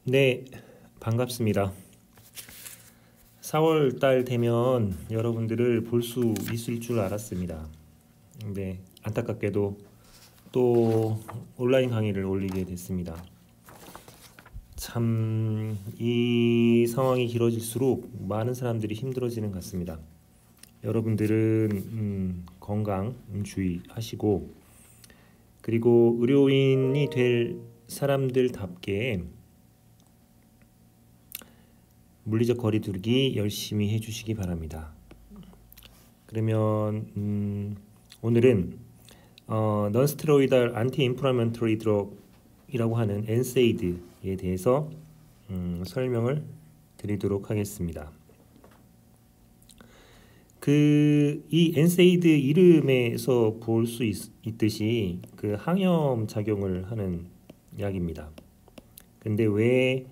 네, 반갑습니다. 4월 달 되면 여러분들을 볼 수 있을 줄 알았습니다. 근데 안타깝게도 또 온라인 강의를 올리게 됐습니다. 참, 이 상황이 길어질수록 많은 사람들이 힘들어지는 것 같습니다. 여러분들은 건강 주의하시고, 그리고 의료인이 될 사람들답게 물리적 거리두기 열심히 해주시기 바랍니다. 그러면 오늘은 non-steroidal anti-inflammatory drug이라고 하는 NSAID에 대해서 설명을 드리도록 하겠습니다. 이 NSAID 이름에서 볼 수 있듯이 그 항염 작용을 하는 약입니다. 근데 왜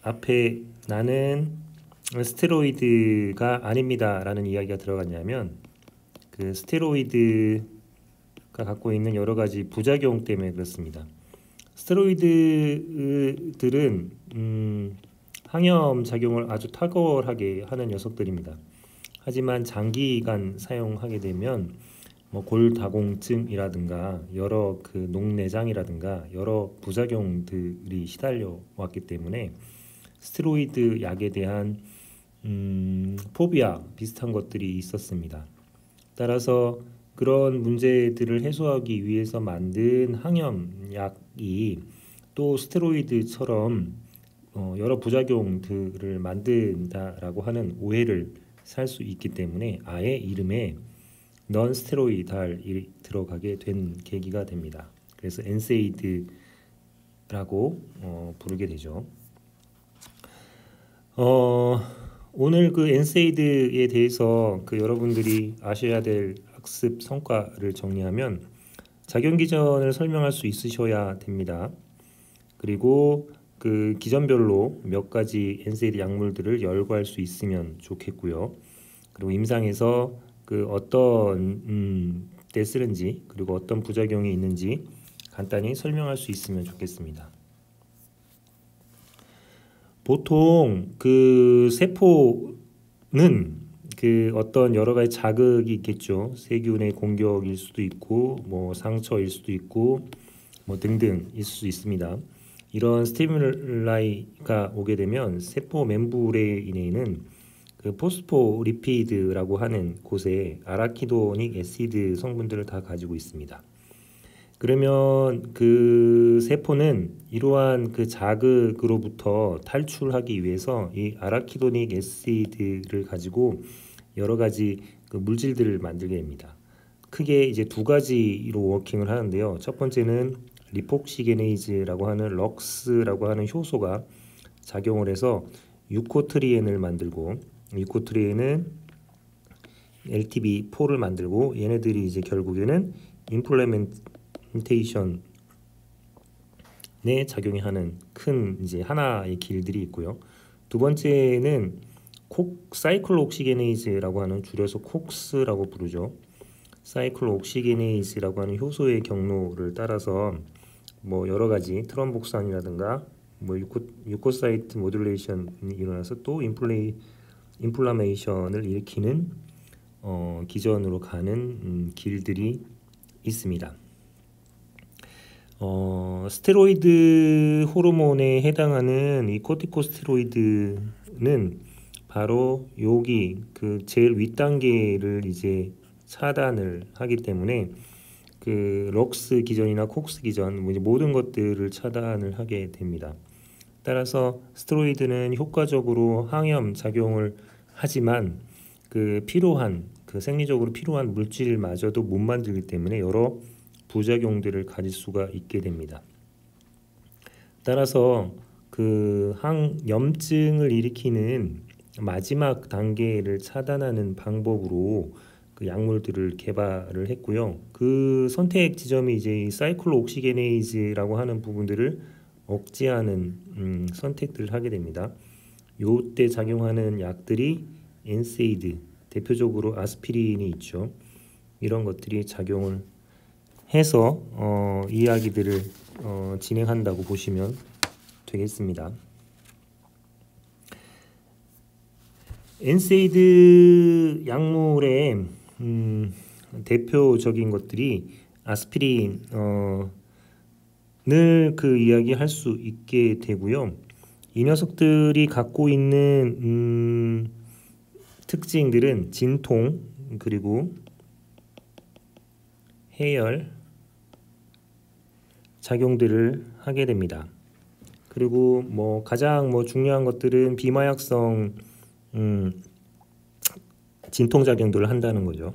앞에 나는 스테로이드가 아닙니다 라는 이야기가 들어갔냐면, 그 스테로이드가 갖고 있는 여러 가지 부작용 때문에 그렇습니다. 스테로이드들은 항염 작용을 아주 탁월하게 하는 녀석들입니다. 하지만 장기간 사용하게 되면 골다공증이라든가 여러 그 녹내장이라든가 여러 부작용들이 시달려 왔기 때문에 스테로이드 약에 대한 포비아 비슷한 것들이 있었습니다. 따라서 그런 문제들을 해소하기 위해서 만든 항염약이 또 스테로이드처럼 여러 부작용들을 만든다라고 하는 오해를 살 수 있기 때문에 아예 이름에 non-steroidal이 들어가게 된 계기가 됩니다. 그래서 NSAID라고 부르게 되죠. 오늘 그 NSAID에 대해서 여러분들이 아셔야 될 학습 성과를 정리하면 작용 기전을 설명할 수 있으셔야 됩니다. 그리고 그 기전별로 몇 가지 NSAID 약물들을 열거할 수 있으면 좋겠고요. 그리고 임상에서 그 어떤 때 쓰는지, 그리고 어떤 부작용이 있는지 간단히 설명할 수 있으면 좋겠습니다. 보통 그 세포는 그 어떤 여러 가지 자극이 있겠죠. 세균의 공격일 수도 있고, 상처일 수도 있고, 등등일 수 있습니다. 이런 스티뮬라이가 오게 되면 세포 멤브레인에는 그 포스포리피드라고 하는 곳에 아라키도닉 애시드 성분들을 다 가지고 있습니다. 그러면 그 세포는 이러한 그 자극으로부터 탈출하기 위해서 이 아라키도닉 애시드를 가지고 여러 가지 그 물질들을 만들게 됩니다. 크게 이제 두 가지로 워킹을 하는데요. 첫 번째는 리폭시게네이즈라고 하는 럭스라고 하는 효소가 작용을 해서 유코트리엔을 만들고, 유코트리엔은 LTB4를 만들고, 얘네들이 이제 결국에는 임플레멘테이션에 작용이 하는 큰 이제 하나의 길들이 있고요. 두 번째는 사이클로옥시게네이즈라고 하는, 줄여서 콕스라고 부르죠. 사이클로옥시게네이즈라고 하는 효소의 경로를 따라서 여러 가지 트럼복산이라든가 유코사이트 모듈레이션이 일어나서 또 인플라메이션을 일으키는 기전으로 가는 길들이 있습니다. 스테로이드 호르몬에 해당하는 이 코티코스테로이드는 바로 여기 그 제일 윗단계를 이제 차단을 하기 때문에 그 럭스 기전이나 콕스 기전 모든 것들을 차단을 하게 됩니다. 따라서 스테로이드는 효과적으로 항염 작용을 하지만 그 생리적으로 필요한 물질마저도 못 만들기 때문에 여러 부작용들을 가질 수가 있게 됩니다. 따라서 그 항염증을 일으키는 마지막 단계를 차단하는 방법으로 그 약물들을 개발을 했고요. 그 선택 지점이 이제 사이클로옥시게네이즈라고 하는 부분들을 억제하는 선택들을 하게 됩니다. 요때 작용하는 약들이 NSAID, 대표적으로 아스피린이 있죠. 이런 것들이 작용을 해서 이야기들을 진행한다고 보시면 되겠습니다. 엔세이드 약물의 대표적인 것들이 아스피린 늘 그 이야기할 수 있게 되고요. 이 녀석들이 갖고 있는 특징들은 진통 그리고 해열 작용들을 하게 됩니다. 그리고 뭐 가장 중요한 것들은 비마약성 진통 작용들을 한다는 거죠.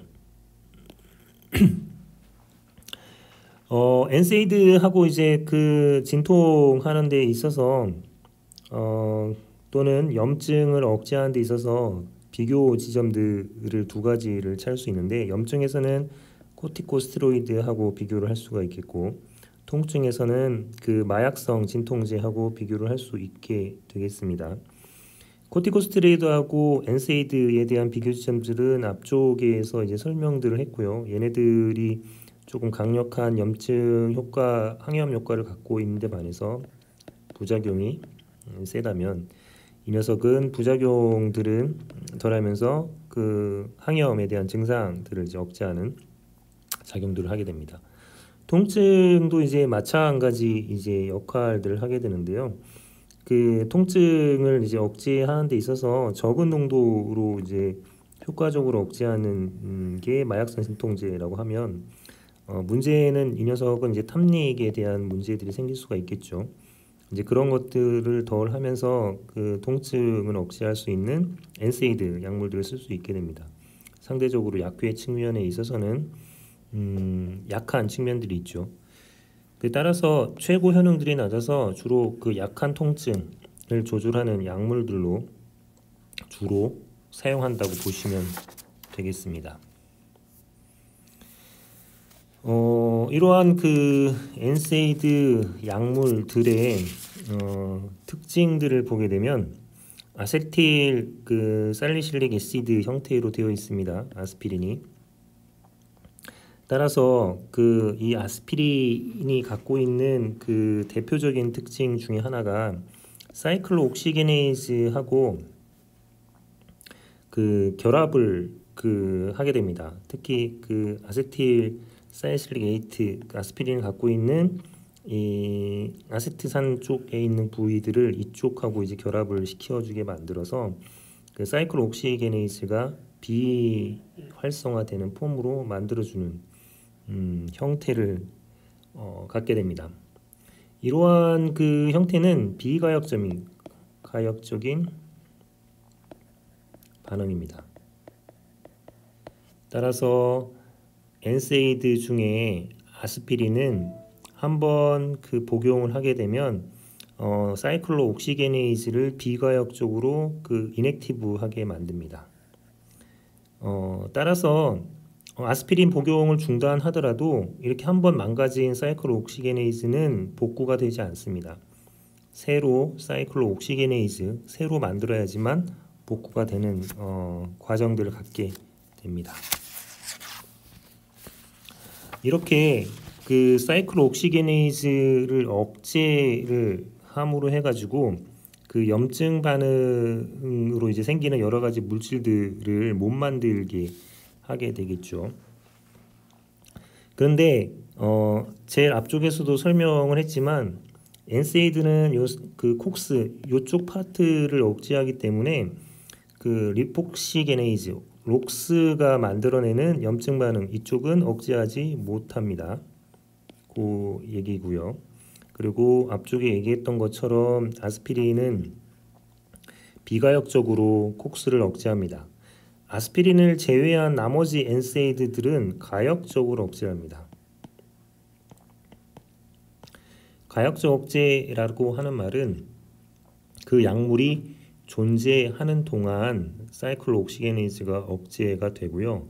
엔세이드하고 이제 그 진통하는 데 있어서 또는 염증을 억제하는 데 있어서 비교 지점들을 두 가지를 찾을 수 있는데, 염증에서는 코티코스테로이드하고 비교를 할 수가 있겠고, 통증에서는 그 마약성 진통제하고 비교를 할 수 있게 되겠습니다. 코티코스테로이드하고 엔세이드에 대한 비교 지점들은 앞쪽에서 이제 설명들을 했고요. 얘네들이 조금 강력한 염증 효과, 항염 효과를 갖고 있는데 반해서 부작용이 세다면, 이 녀석은 부작용들은 덜하면서 그 항염에 대한 증상들을 이제 억제하는 작용들을 하게 됩니다. 통증도 이제 마찬가지 이제 역할들을 하게 되는데요. 그 통증을 이제 억제하는 데 있어서 적은 농도로 이제 효과적으로 억제하는 게 마약성 진통제라고 하면, 문제는 이 녀석은 이제 탐닉에 대한 문제들이 생길 수가 있겠죠. 이제 그런 것들을 덜 하면서 그 통증을 억제할 수 있는 엔세이드 약물들을 쓸 수 있게 됩니다. 상대적으로 약효의 측면에 있어서는 약한 측면들이 있죠. 따라서 최고 효능들이 낮아서 주로 그 약한 통증을 조절하는 약물들로 주로 사용한다고 보시면 되겠습니다. 이러한 그 엔세이드 약물들의 특징들을 보게 되면, 아세틸 그 살리실릭 애시드 형태로 되어 있습니다. 아스피린이. 따라서 그 이 아스피린이 갖고 있는 그 대표적인 특징 중에 하나가 사이클로옥시게네이즈하고 그 결합을 그 하게 됩니다. 특히 그 아세틸 사이실릭 에이트 아스피린을 갖고 있는 이 아세트산 쪽에 있는 부위들을 이쪽하고 이제 결합을 시켜주게 만들어서 그 사이클로옥시게네이즈가 비활성화되는 폼으로 만들어주는 형태를 갖게 됩니다. 이러한 그 형태는 가역적인 반응입니다. 따라서 엔세이드 중에 아스피린은 한번 그 복용을 하게 되면 사이클로옥시게네이즈를 비가역적으로 그 이넥티브하게 만듭니다. 따라서 아스피린 복용을 중단하더라도 이렇게 한번 망가진 사이클로옥시게네이즈는 복구가 되지 않습니다. 새로 새로 만들어야지만 복구가 되는 과정들을 갖게 됩니다. 이렇게 그 사이클로옥시게네이즈를 억제를 함으로 해가지고 그 염증 반응으로 이제 생기는 여러 가지 물질들을 못 만들게 하게 되겠죠. 그런데 제일 앞쪽에서도 설명을 했지만 엔세이드는 그 콕스 요쪽 파트를 억제하기 때문에 그 리폭시게네이즈 록스가 만들어내는 염증 반응 이쪽은 억제하지 못합니다. 그 얘기고요. 그리고 앞쪽에 얘기했던 것처럼 아스피린은 비가역적으로 콕스를 억제합니다. 아스피린을 제외한 나머지 엔세이드들은 가역적으로 억제합니다. 가역적 억제라고 하는 말은 그 약물이 존재하는 동안 사이클로옥시게네이즈가 억제가 되고요.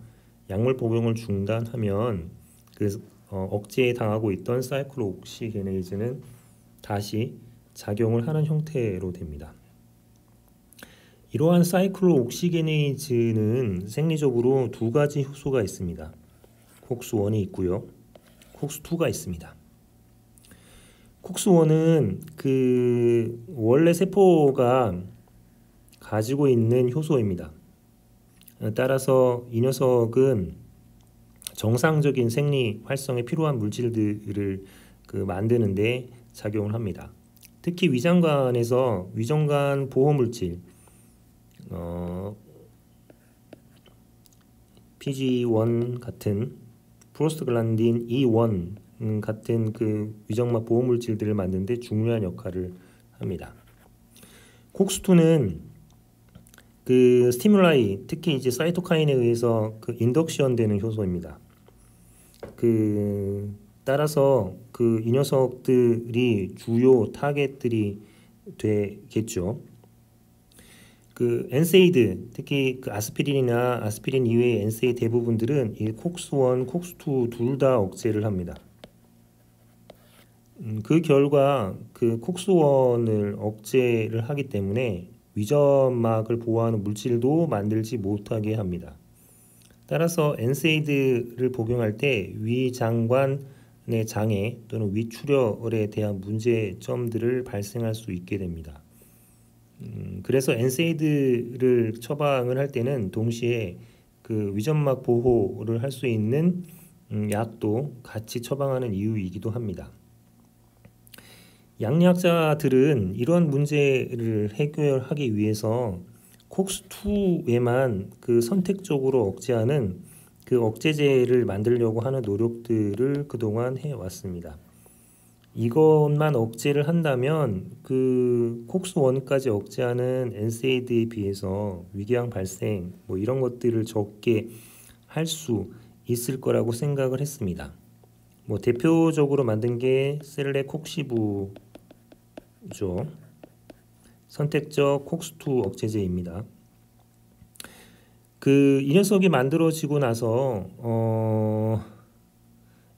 약물 복용을 중단하면 그 억제에 당하고 있던 사이클로옥시게네이즈는 다시 작용을 하는 형태로 됩니다. 이러한 사이클로옥시게네이즈는 생리적으로 두 가지 효소가 있습니다. 콕스1이 있고요. 콕스2가 있습니다. 콕스1은 그 원래 세포가 가지고 있는 효소입니다. 따라서 이 녀석은 정상적인 생리 활성에 필요한 물질들을 만드는데 작용을 합니다. 특히 위장관에서 위정관 보호 물질, PG1 같은 프로스트글란딘 E1 같은 위정막 보호 물질들을 만드는데 중요한 역할을 합니다. 콕스2는 스티뮬라이, 특히 이제 사이토카인에 의해서 인덕션 되는 효소입니다. 따라서 이 녀석들이 주요 타겟들이 되겠죠. 엔세이드, 특히 아스피린이나 아스피린 이외의 엔세이드 대부분들은 이 콕스1, 콕스2 둘 다 억제를 합니다. 그 결과 콕스1을 억제를 하기 때문에 위점막을 보호하는 물질도 만들지 못하게 합니다. 따라서 엔세이드를 복용할 때 위장관의 장애 또는 위출혈에 대한 문제점들을 발생할 수 있게 됩니다. 그래서 엔세이드를 처방을 할 때는 동시에 위점막 보호를 할 수 있는 약도 같이 처방하는 이유이기도 합니다. 양리학자들은 이러한 문제를 해결하기 위해서 콕스2에만 선택적으로 억제하는 억제제를 만들려고 하는 노력들을 그동안 해왔습니다. 이것만 억제를 한다면 콕스1까지 억제하는 엔세이드에 비해서 위궤양 발생 이런 것들을 적게 할 수 있을 거라고 생각을 했습니다. 대표적으로 만든 게 셀레콕시브죠. 선택적 콕스2 억제제입니다. 이 녀석이 만들어지고 나서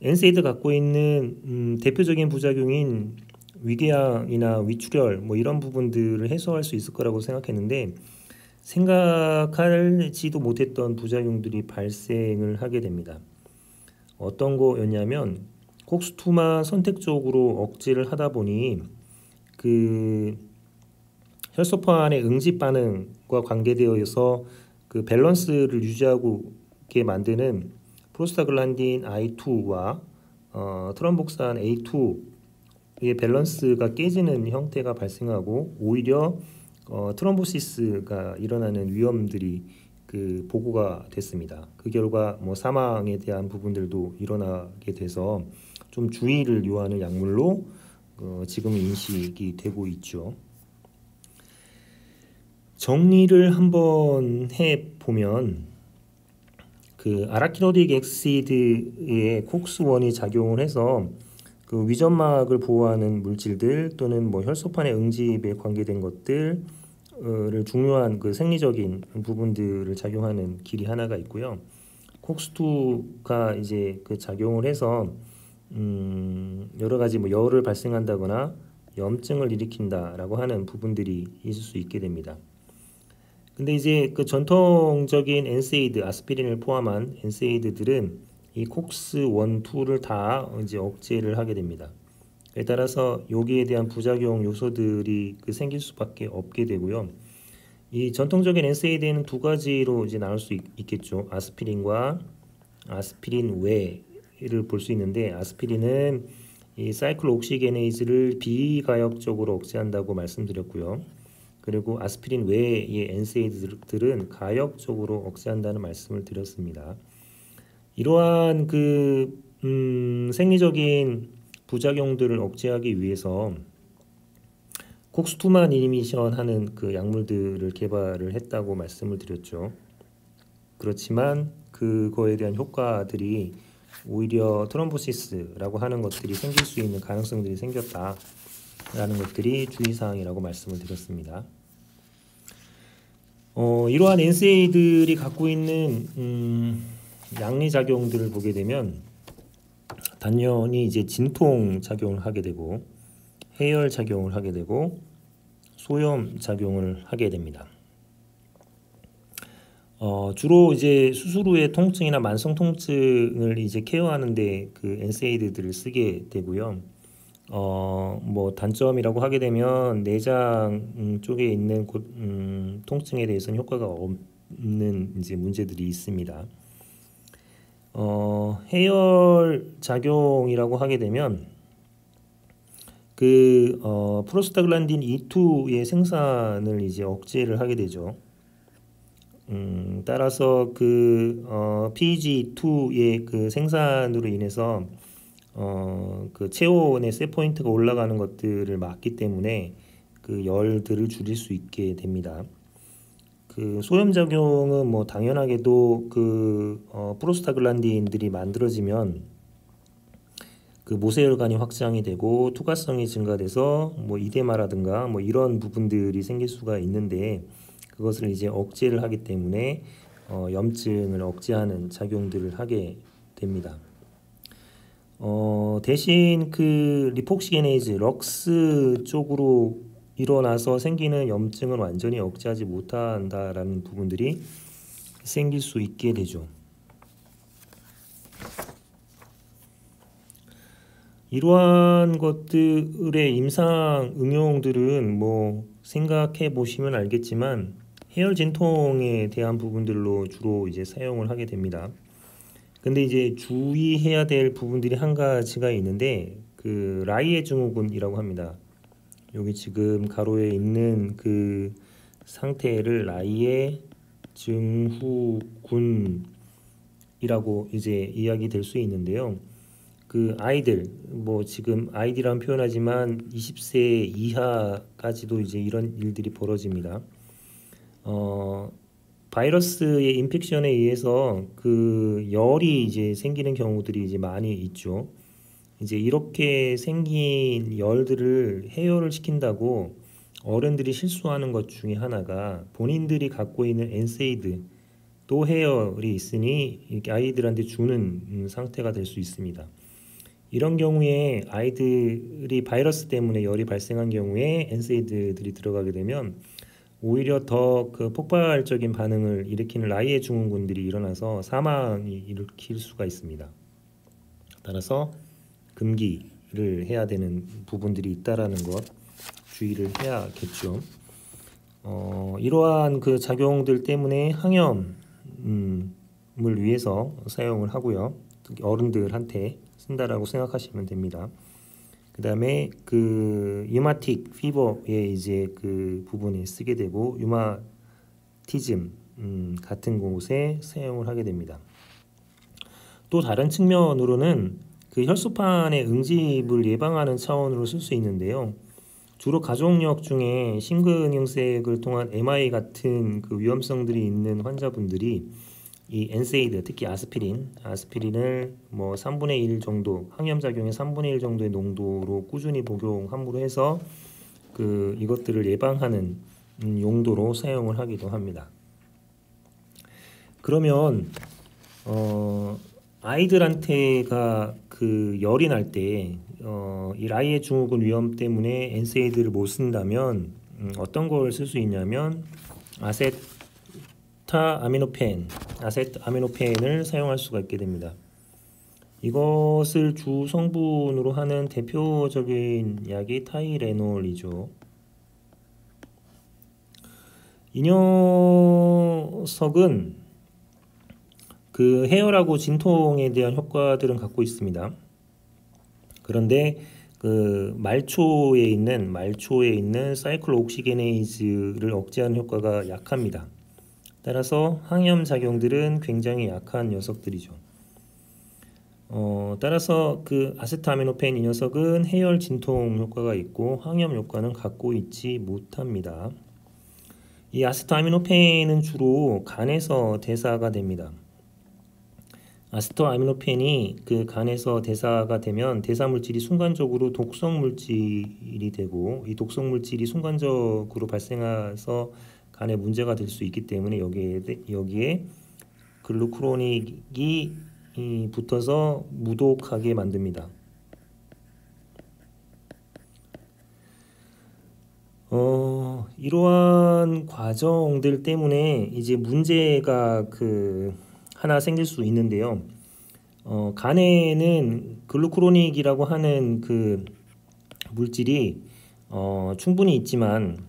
엔세이드 갖고 있는 대표적인 부작용인 위궤양이나 위출혈 이런 부분들을 해소할 수 있을 거라고 생각했는데 생각하지도 못했던 부작용들이 발생을 하게 됩니다. 어떤 거였냐면 콕스2만 선택적으로 억제를 하다 보니 혈소판의 응집 반응과 관계되어서 밸런스를 유지하게 만드는 프로스타글란딘 I2와 트럼복산 A2의 밸런스가 깨지는 형태가 발생하고 오히려 트럼보시스가 일어나는 위험들이 보고가 됐습니다. 그 결과 사망에 대한 부분들도 일어나게 돼서 좀 주의를 요하는 약물로 지금 인식이 되고 있죠. 정리를 한번 해보면 아라키노딕 엑시드에 콕스1이 작용을 해서 위점막을 보호하는 물질들 또는 혈소판의 응집에 관계된 것들을 중요한 생리적인 부분들을 작용하는 길이 하나가 있고요. 콕스2가 이제 작용을 해서 여러 가지 열을 발생한다거나 염증을 일으킨다라고 하는 부분들이 있을 수 있게 됩니다. 근데 이제 전통적인 엔세이드, 아스피린을 포함한 엔세이드들은 이 콕스1, 2를 다 이제 억제를 하게 됩니다. 따라서 여기에 대한 부작용 요소들이 생길 수밖에 없게 되고요. 이 전통적인 엔세이드에는 두 가지로 이제 나눌 수 있겠죠. 아스피린과 아스피린 외를 볼 수 있는데 아스피린은 이 사이클옥시게네이즈를 비가역적으로 억제한다고 말씀드렸고요. 그리고 아스피린 외의 엔세이드들은 가역적으로 억제한다는 말씀을 드렸습니다. 이러한 생리적인 부작용들을 억제하기 위해서 콕스2만 이니비션 하는 약물들을 개발을 했다고 말씀을 드렸죠. 그렇지만 그거에 대한 효과들이 오히려 트럼보시스라고 하는 것들이 생길 수 있는 가능성들이 생겼다라는 것들이 주의사항이라고 말씀을 드렸습니다. 이러한 엔세이들이 갖고 있는 양리작용들을 보게 되면 단연히 이제 진통 작용을 하게 되고 해열 작용을 하게 되고 소염 작용을 하게 됩니다. 주로 이제 수술 후의 통증이나 만성 통증을 이제 케어하는데 엔세이드들을 쓰게 되고요. 단점이라고 하게 되면 내장 쪽에 있는 통증에 대해서는 효과가 없는 이제 문제들이 있습니다. 해열 작용이라고 하게 되면 프로스타글란딘 E2의 생산을 이제 억제를 하게 되죠. 따라서 PGE2의 그 생산으로 인해서 그 체온의 셋포인트가 올라가는 것들을 막기 때문에 그 열들을 줄일 수 있게 됩니다. 그 소염작용은 뭐 당연하게도 프로스타글란딘들이 만들어지면 그 모세혈관이 확장이 되고 투과성이 증가돼서 뭐 이데마라든가 뭐 이런 부분들이 생길 수가 있는데 그것을 이제 억제를 하기 때문에 염증을 억제하는 작용들을 하게 됩니다. 대신 그 리폭시게네이즈 럭스 쪽으로 일어나서 생기는 염증은 완전히 억제하지 못한다라는 부분들이 생길 수 있게 되죠. 이러한 것들의 임상 응용들은 뭐 생각해 보시면 알겠지만 해열 진통에 대한 부분들로 주로 이제 사용을 하게 됩니다. 근데 이제 주의해야 될 부분들이 한 가지가 있는데 그 라이에 증후군이라고 합니다. 여기 지금 가로에 있는 그 상태를 라이에 증후군이라고 이제 이야기될 수 있는데요. 그 아이들 뭐 지금 아이디라는 표현하지만 20세 이하까지도 이제 이런 일들이 벌어집니다. 바이러스의 인펙션에 의해서 그 열이 이제 생기는 경우들이 이제 많이 있죠. 이제 이렇게 생긴 열들을 해열을 시킨다고 어른들이 실수하는 것 중에 하나가 본인들이 갖고 있는 엔세이드 또 해열이 있으니 이렇게 아이들한테 주는 상태가 될 수 있습니다. 이런 경우에 아이들이 바이러스 때문에 열이 발생한 경우에 엔세이드들이 들어가게 되면 오히려 더 그 폭발적인 반응을 일으키는 라이에 증후군들이 일어나서 사망이 일으킬 수가 있습니다. 따라서 금기를 해야 되는 부분들이 있다라는 것 주의를 해야겠죠. 이러한 그 작용들 때문에 항염을 위해서 사용을 하고요. 특히 어른들한테 쓴다라고 생각하시면 됩니다. 그 다음에 그 유마틱 피버에 이제 그 부분에 쓰게 되고 유마티즘 같은 곳에 사용을 하게 됩니다. 또 다른 측면으로는 그 혈소판의 응집을 예방하는 차원으로 쓸 수 있는데요. 주로 가족력 중에 심근경색을 통한 MI 같은 그 위험성들이 있는 환자분들이 이 엔세이드, 특히 아스피린을 뭐 3분의 1 정도, 항염작용의 3분의 1 정도의 농도로 꾸준히 복용함으로 해서 그 이것들을 예방하는 용도로 사용을 하기도 합니다. 그러면 아이들한테가 그 열이 날 때 이 라이에 증후군 위험 때문에 엔세이드를 못 쓴다면 어떤 걸 쓸 수 있냐면 아세트아미노펜을 사용할 수가 있게 됩니다. 이것을 주 성분으로 하는 대표적인 약이 타이레놀이죠. 이 녀석은 그 해열하고 진통에 대한 효과들은 갖고 있습니다. 그런데 그 말초에 있는 사이클로옥시게네이즈를 억제하는 효과가 약합니다. 따라서 항염 작용들은 굉장히 약한 녀석들이죠. 따라서 그 아세트아미노펜 이 녀석은 해열 진통 효과가 있고 항염 효과는 갖고 있지 못합니다. 이 아세트아미노펜은 주로 간에서 대사가 됩니다. 아세트아미노펜이 그 간에서 대사가 되면 대사 물질이 순간적으로 독성 물질이 되고 이 독성 물질이 순간적으로 발생해서 간에 문제가 될 수 있기 때문에 여기에 글루쿠로닉이 붙어서 무독하게 만듭니다. 이러한 과정들 때문에 이제 문제가 그 하나 생길 수 있는데요. 간에는 글루쿠로닉이라고 하는 그 물질이 충분히 있지만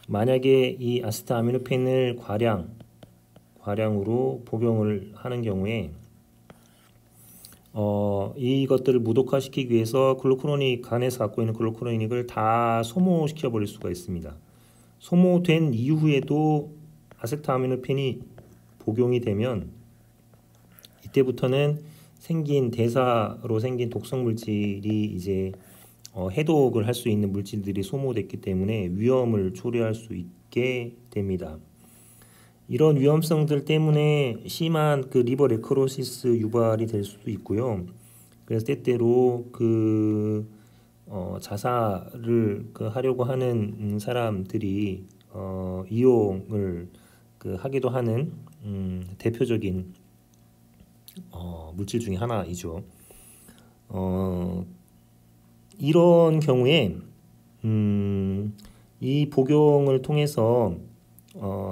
만약에 이 아세트아미노펜을 과량으로 복용을 하는 경우에 이것들을 무독화시키기 위해서 간에서 갖고 있는 글루코로닉을 다 소모시켜 버릴 수가 있습니다. 소모된 이후에도 아세트아미노펜이 복용이 되면 이때부터는 대사로 생긴 독성 물질이 이제 해독을 할 수 있는 물질들이 소모됐기 때문에 위험을 초래할 수 있게 됩니다. 이런 위험성들 때문에 심한 그 리버 네크로시스 유발이 될 수도 있고요. 그래서 때때로 자살을 하려고 하는 사람들이 이용을 하기도 하는 대표적인 물질 중에 하나이죠. 이런 경우에 이 복용을 통해서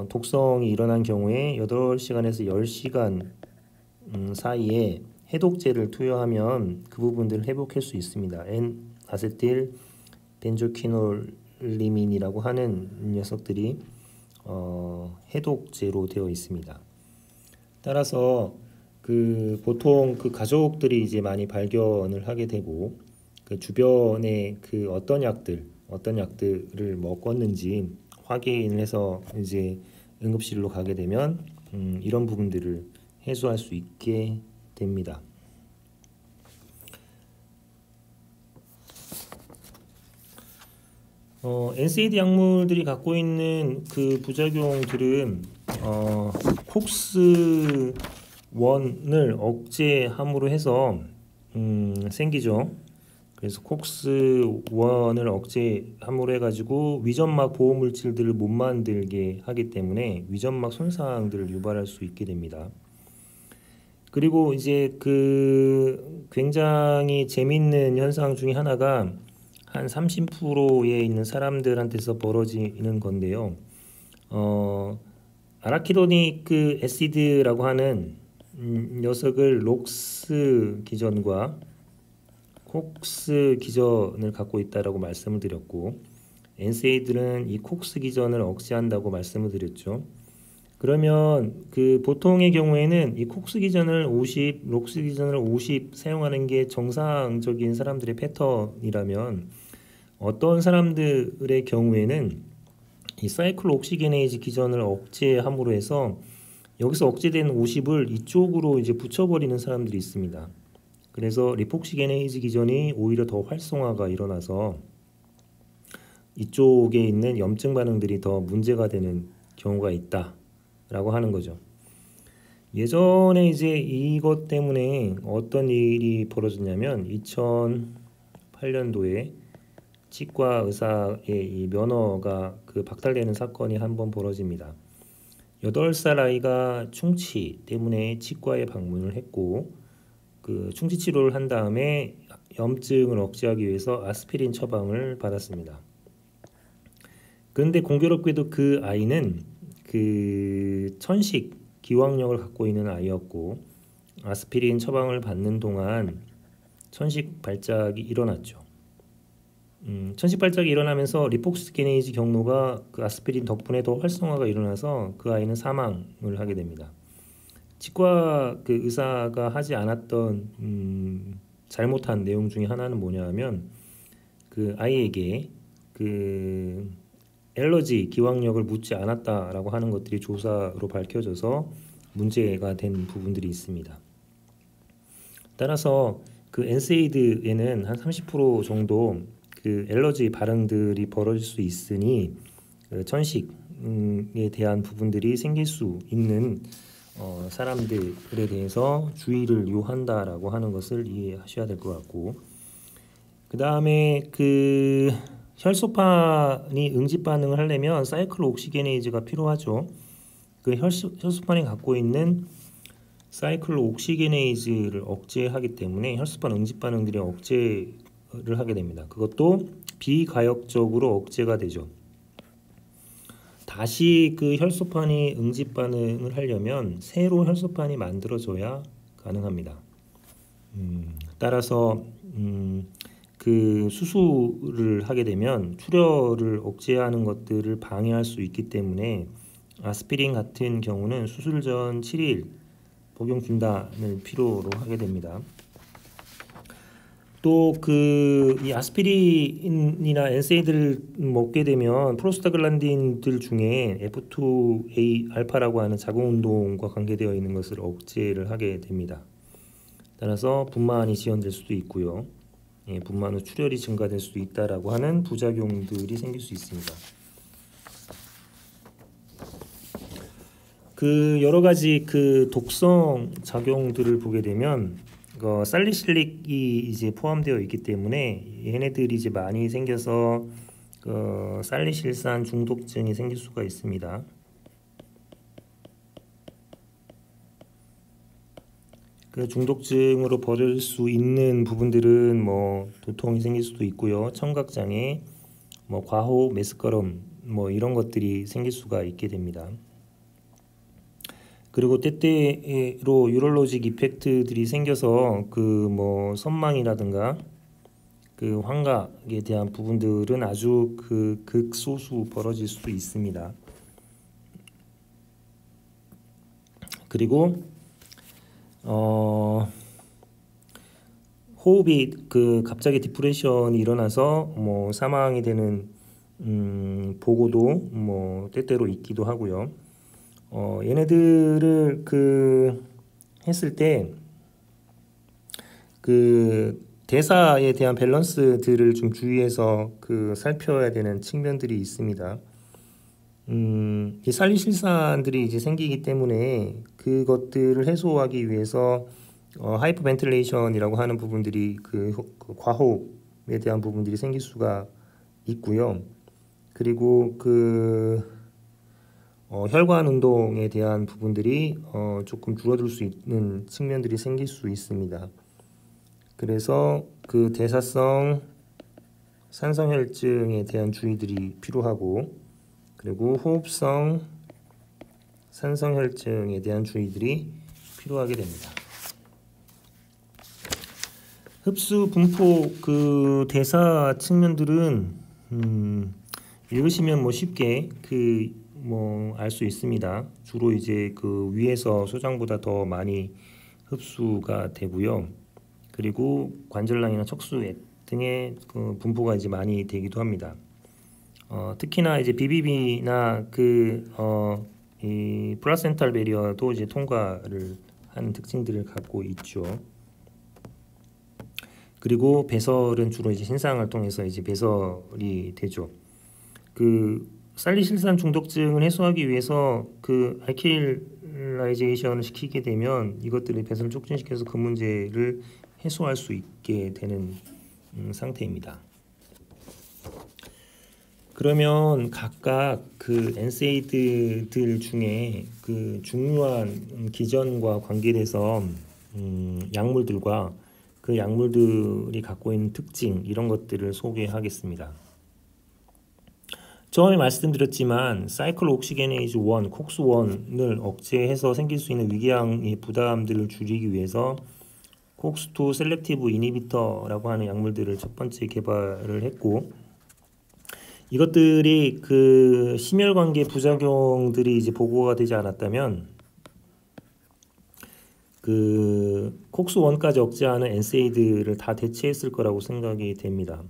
독성이 일어난 경우에 8시간에서 10시간 사이에 해독제를 투여하면 그 부분들을 회복할 수 있습니다. N-아세틸 벤조퀴놀리민이라고 하는 녀석들이 해독제로 되어 있습니다. 따라서 보통 가족들이 이제 많이 발견을 하게 되고 주변에 어떤 약들을 먹었는지 확인을 해서 이제 응급실로 가게 되면 이런 부분들을 해소할 수 있게 됩니다. NSAID 약물들이 갖고 있는 부작용들은 콕스1을 억제함으로 해서 생기죠. 그래서 콕스1을 억제함으로 해가지고 위점막 보호 물질들을 못 만들게 하기 때문에 위점막 손상들을 유발할 수 있게 됩니다. 그리고 이제 굉장히 재미있는 현상 중에 하나가 한 30%에 있는 사람들한테서 벌어지는 건데요. 아라키도닉 애시드라고 하는 녀석을 록스 기전과 콕스 기전을 갖고 있다라고 말씀을 드렸고, NSAID는 이 콕스 기전을 억제한다고 말씀을 드렸죠. 그러면 보통의 경우에는 이 콕스 기전을 50, 록스 기전을 50 사용하는 게 정상적인 사람들의 패턴이라면 어떤 사람들의 경우에는 이 사이클옥시게네이즈 기전을 억제함으로 해서 여기서 억제된 50을 이쪽으로 이제 붙여버리는 사람들이 있습니다. 그래서 리폭시게네이즈 기전이 오히려 더 활성화가 일어나서 이쪽에 있는 염증 반응들이 더 문제가 되는 경우가 있다라고 하는 거죠. 예전에 이제 이것 때문에 어떤 일이 벌어졌냐면 2008년도에 치과 의사의 이 면허가 박탈되는 사건이 한번 벌어집니다. 8살 아이가 충치 때문에 치과에 방문을 했고 충치 치료를 한 다음에 염증을 억제하기 위해서 아스피린 처방을 받았습니다. 그런데 공교롭게도 그 아이는 천식 기왕력을 갖고 있는 아이였고 아스피린 처방을 받는 동안 천식 발작이 일어났죠. 천식 발작이 일어나면서 리폭시게네이즈 경로가 아스피린 덕분에 더 활성화가 일어나서 그 아이는 사망을 하게 됩니다. 치과 의사가 하지 않았던 잘못한 내용 중에 하나는 뭐냐면 아이에게 엘러지 기왕력을 묻지 않았다라고 하는 것들이 조사로 밝혀져서 문제가 된 부분들이 있습니다. 따라서 NSAID에는 한 30% 정도 엘러지 반응들이 벌어질 수 있으니 천식에 대한 부분들이 생길 수 있는 사람들에 대해서 주의를 요한다라고 하는 것을 이해하셔야 될 것 같고, 그 다음에 혈소판이 응집 반응을 하려면 사이클옥시게네이즈가 필요하죠. 혈소판이 갖고 있는 사이클옥시게네이즈를 억제하기 때문에 혈소판 응집 반응들이 억제를 하게 됩니다. 그것도 비가역적으로 억제가 되죠. 다시 혈소판이 응집 반응을 하려면 새로 혈소판이 만들어져야 가능합니다. 따라서 그 수술을 하게 되면 출혈을 억제하는 것들을 방해할 수 있기 때문에 아스피린 같은 경우는 수술 전 7일 복용 중단을 필요로 하게 됩니다. 또 이 아스피린이나 엔세이드를 먹게 되면 프로스타글란딘들 중에 F2A 알파라고 하는 자궁 운동과 관계되어 있는 것을 억제를 하게 됩니다. 따라서 분만이 지연될 수도 있고요. 분만 후 출혈이 증가될 수도 있다라고 하는 부작용들이 생길 수 있습니다. 그 여러 가지 그 독성 작용들을 보게 되면 살리실릭이 이제 포함되어 있기 때문에 얘네들이 이제 많이 생겨서 살리실산 중독증이 생길 수가 있습니다. 그 중독증으로 벌일 수 있는 부분들은 뭐 도통이 생길 수도 있고요. 청각장애, 뭐 과호흡, 메스꺼름 뭐 이런 것들이 생길 수가 있게 됩니다. 그리고 때때로 유럴로직 이펙트들이 생겨서 그 뭐 선망이라든가 그 환각에 대한 부분들은 아주 그 극소수 벌어질 수 있습니다. 그리고 호흡이 그 갑자기 디프레션이 일어나서 뭐 사망이 되는 보고도 뭐 때때로 있기도 하고요. 얘네들을 그 했을 때 그 대사에 대한 밸런스들을 좀 주의해서 그 살펴야 되는 측면들이 있습니다. 이 살리실산들이 이제 생기기 때문에 그것들을 해소하기 위해서 하이퍼벤틸레이션이라고 하는 부분들이 그 과호흡에 대한 부분들이 생길 수가 있고요. 그리고 혈관 운동에 대한 부분들이 조금 줄어들 수 있는 측면들이 생길 수 있습니다. 그래서 그 대사성 산성혈증에 대한 주의들이 필요하고, 그리고 호흡성 산성혈증에 대한 주의들이 필요하게 됩니다. 흡수, 분포, 그 대사 측면들은 읽으시면 뭐 쉽게 알 수 있습니다. 주로 이제 그 위에서 소장보다 더 많이 흡수가 되고요. 그리고 관절낭이나 척수 등의 그 분포가 이제 많이 되기도 합니다. 특히나 이제 BBB나 이 플라센탈 베리어도 이제 통과를 하는 특징들을 갖고 있죠. 그리고 배설은 주로 이제 신상을 통해서 이제 배설이 되죠. 그 살리실산 중독증을 해소하기 위해서 그 알킬라이제이션을 시키게 되면 이것들이 배설을 촉진시켜서 그 문제를 해소할 수 있게 되는 상태입니다. 그러면 각각 그 엔세이드들 중에 그 중요한 기전과 관계돼서 약물들과 그 약물들이 갖고 있는 특징 이런 것들을 소개하겠습니다. 처음에 말씀드렸지만 사이클옥시게네이즈 1, 콕스1을 억제해서 생길 수 있는 위궤양의 부담들을 줄이기 위해서 콕스2 셀렉티브 이니비터라고 하는 약물들을 첫 번째 개발을 했고, 이것들이 그 심혈관계 부작용들이 이제 보고가 되지 않았다면 그 콕스1까지 억제하는 엔세이드를 다 대체했을 거라고 생각이 됩니다.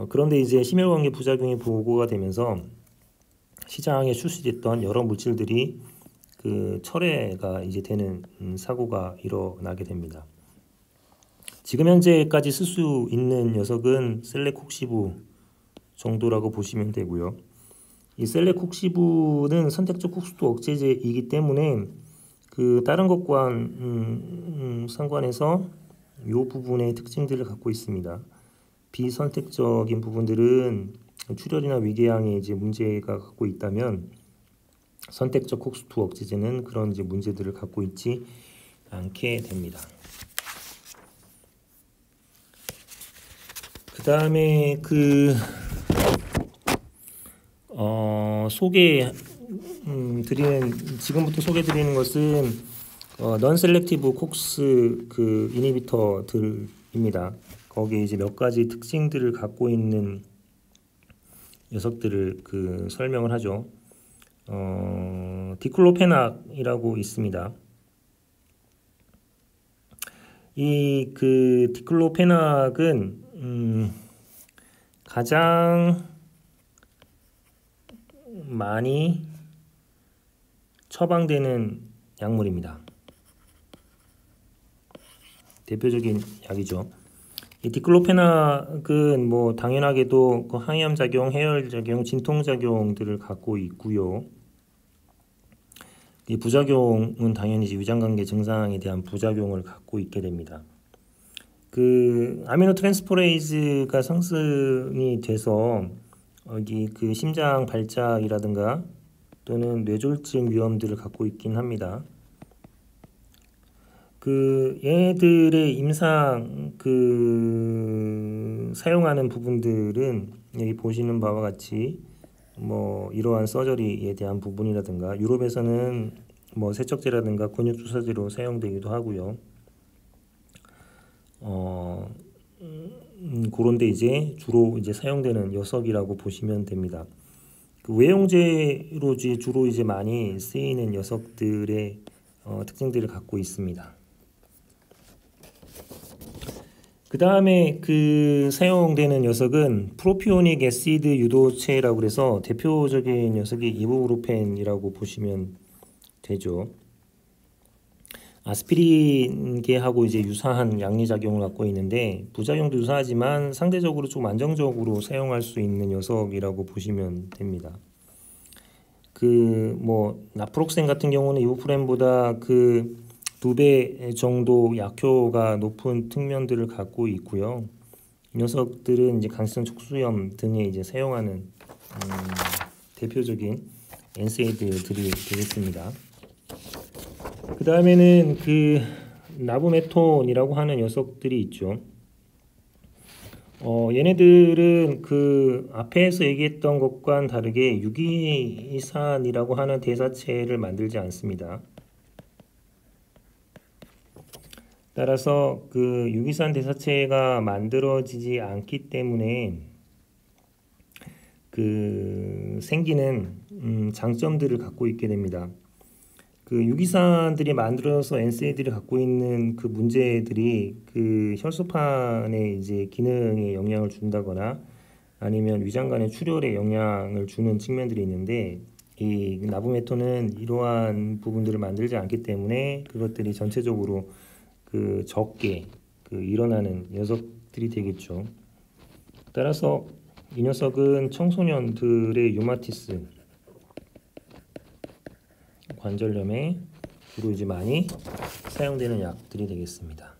그런데 이제 심혈관계 부작용이 보고가 되면서 시장에 출시됐던 여러 물질들이 그 철회가 이제 되는 사고가 일어나게 됩니다. 지금 현재까지 쓸 수 있는 녀석은 셀레콕시브 정도라고 보시면 되고요. 이 셀레콕시브는 선택적 콕스2 억제제이기 때문에 그 다른 것과 상관해서 이 부분의 특징들을 갖고 있습니다. 비선택적인 부분들은 출혈이나 위궤양에 이제 문제가 갖고 있다면 선택적 콕스2 억제제는 그런 이제 문제들을 갖고 있지 않게 됩니다. 그 다음에 지금부터 소개드리는 것은 non-selective 콕스 이니비터들입니다. 거기에 이제 몇 가지 특징들을 갖고 있는 녀석들을 설명을 하죠. 디클로페낙이라고 있습니다. 이 디클로페낙은 가장 많이 처방되는 약물입니다. 대표적인 약이죠. 이 디클로페낙은 뭐 당연하게도 항염 작용, 해열 작용, 진통 작용들을 갖고 있고요. 이 부작용은 당연히 위장관계 증상에 대한 부작용을 갖고 있게 됩니다. 아미노 트랜스포레이즈가 상승이 돼서 여기 심장 발작이라든가 또는 뇌졸중 위험들을 갖고 있긴 합니다. 얘네들의 임상 사용하는 부분들은 여기 보시는 바와 같이 뭐 이러한 서저리에 대한 부분이라든가 유럽에서는 뭐 세척제라든가 근육 주사제로 사용되기도 하고요. 그런데 이제 주로 사용되는 녀석이라고 보시면 됩니다. 외용제로 주로 많이 쓰이는 녀석들의 특징들을 갖고 있습니다. 그 다음에 사용되는 녀석은 프로피오닉 애시드 유도체라고 해서 대표적인 녀석이 이부브루펜이라고 보시면 되죠. 아스피린계하고 유사한 양리작용을 갖고 있는데 부작용도 유사하지만 상대적으로 좀 안정적으로 사용할 수 있는 녀석이라고 보시면 됩니다. 뭐 나프록센 같은 경우는 이부프렌보다 2배 정도 약효가 높은 측면들을 갖고 있고요. 이 녀석들은 강성 척수염 등에 사용하는 대표적인 엔세이드들이 되겠습니다. 그 다음에는 나부메톤이라고 하는 녀석들이 있죠. 얘네들은 앞에서 얘기했던 것과는 다르게 유기산이라고 하는 대사체를 만들지 않습니다. 따라서 유기산 대사체가 만들어지지 않기 때문에 생기는 장점들을 갖고 있게 됩니다. 유기산들이 만들어서 엔세이드를 갖고 있는 문제들이 혈소판의 기능에 영향을 준다거나 아니면 위장관의 출혈에 영향을 주는 측면들이 있는데 이 나부메톤은 이러한 부분들을 만들지 않기 때문에 그것들이 전체적으로 적게 일어나는 녀석들이 되겠죠. 따라서 이 녀석은 청소년들의 류마티스 관절염에 주로 많이 사용되는 약들이 되겠습니다.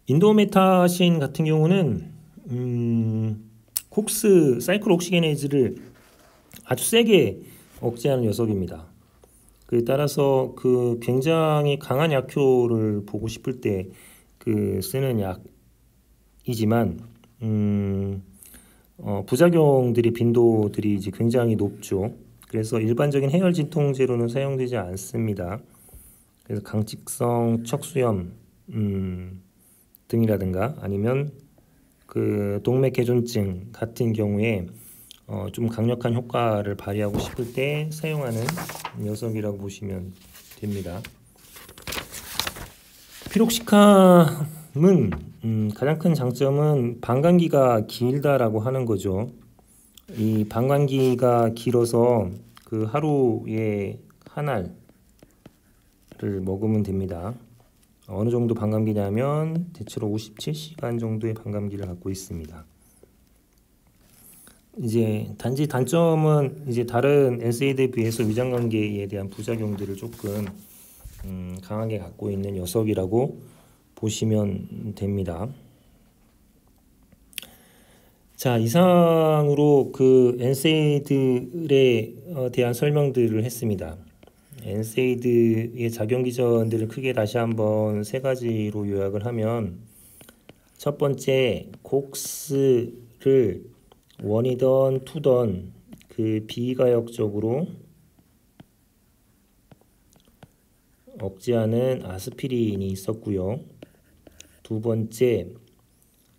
인도메타신 같은 경우는 콕스 사이클옥시게네이즈를 아주 세게 억제하는 녀석입니다. 따라서 굉장히 강한 약효를 보고 싶을 때 쓰는 약이지만 부작용들이 빈도들이 굉장히 높죠. 그래서 일반적인 해열 진통제로는 사용되지 않습니다. 그래서 강직성 척수염 등이라든가 아니면 동맥개존증 같은 경우에 좀 강력한 효과를 발휘하고 싶을 때 사용하는 녀석이라고 보시면 됩니다. 피록시캄은 가장 큰 장점은 방광기가 길다라고 하는 거죠. 이 방광기가 길어서 하루에 한 알을 먹으면 됩니다. 어느 정도 방광기냐면 대체로 57시간 정도의 방광기를 갖고 있습니다. 단지 단점은 다른 엔세이드에 비해서 위장관계에 대한 부작용들을 조금 강하게 갖고 있는 녀석이라고 보시면 됩니다. 자, 이상으로 엔세이드에 대한 설명들을 했습니다. 엔세이드의 작용 기전들을 크게 다시 한번 3가지로 요약을 하면 첫 번째, 곡스를 원이던 투던 비가역적으로 억제하는 아스피린이 있었고요. 두 번째,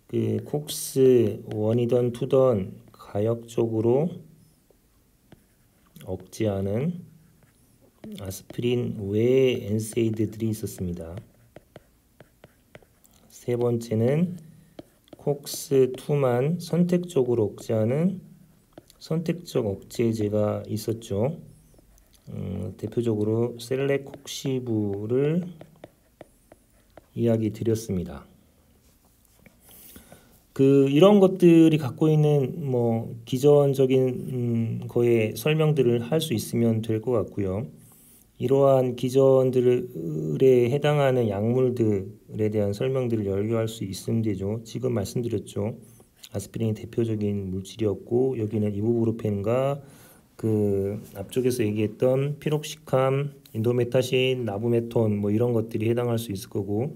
그 콕스 1이던 2던 가역적으로 억제하는 아스피린 외의 엔세이드들이 있었습니다. 세 번째는 콕스2만 선택적으로 억제하는 선택적 억제제가 있었죠. 대표적으로 셀레콕시브를 이야기 드렸습니다. 이런 것들이 갖고 있는 뭐 기전적인 거에 설명들을 할 수 있으면 될 것 같고요. 이러한 기전들에 해당하는 약물들에 대한 설명들을 열거할 수 있으면 되죠. 지금 말씀드렸죠. 아스피린이 대표적인 물질이었고, 여기는 이부브루펜과 그 앞쪽에서 얘기했던 피록시캄, 인도메타신, 나부메톤 뭐 이런 것들이 해당할 수 있을 거고,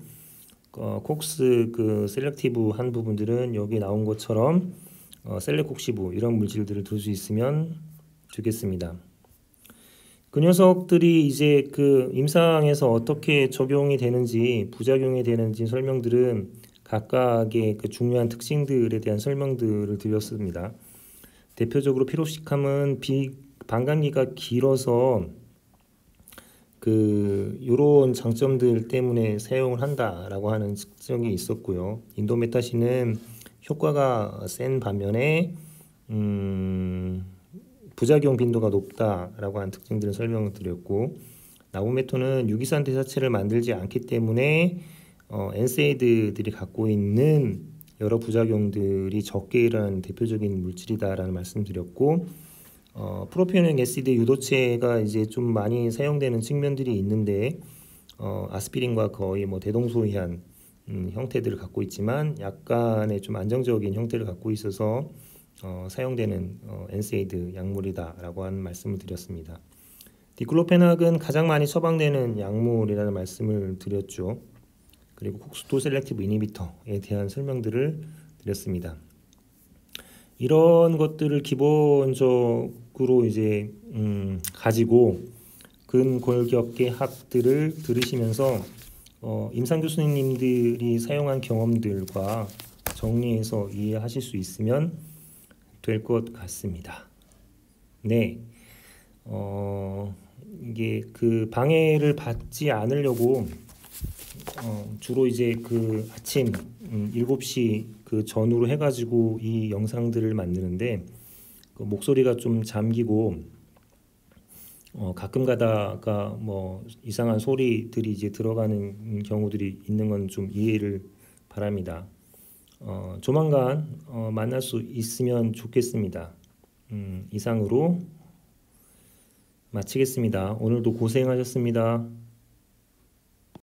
콕스 그 셀렉티브 한 부분들은 여기 나온 것처럼 셀레콕시브 이런 물질들을 둘 수 있으면 좋겠습니다. 그 녀석들이 이제 그 임상에서 어떻게 적용이 되는지, 부작용이 되는지 설명들은 각각의 그 중요한 특징들에 대한 설명들을 드렸습니다. 대표적으로 피로시캄은 반감기가 길어서 요런 장점들 때문에 사용을 한다라고 하는 측정이 있었고요. 인도메타신은 효과가 센 반면에 부작용 빈도가 높다라고 하는 특징들을 설명을 드렸고, 나부메톤은 유기산 대사체를 만들지 않기 때문에 엔세이드들이 갖고 있는 여러 부작용들이 적게 일어나는 대표적인 물질이다라는 말씀드렸고, 프로피오닉 애시드 유도체가 이제 좀 많이 사용되는 측면들이 있는데 아스피린과 거의 뭐 대동소이한 형태들을 갖고 있지만 약간의 좀 안정적인 형태를 갖고 있어서 사용되는 엔세이드 약물이다라고 하는 말씀을 드렸습니다. 디클로페낙은 가장 많이 처방되는 약물이라는 말씀을 드렸죠. 그리고 콕스2 셀렉티브 이니비터에 대한 설명들을 드렸습니다. 이런 것들을 기본적으로 이제 가지고 근골격계 학들을 들으시면서 임상 교수님들이 사용한 경험들과 정리해서 이해하실 수 있으면 될 것 같습니다. 네, 이게 그 방해를 받지 않으려고 주로 이제 그 아침 7시 그 전후로 해가지고 이 영상들을 만드는데 그 목소리가 좀 잠기고 가끔 가다가 뭐 이상한 소리들이 이제 들어가는 경우들이 있는 건 좀 이해를 바랍니다. 조만간 만날 수 있으면 좋겠습니다. 이상으로 마치겠습니다. 오늘도 고생하셨습니다.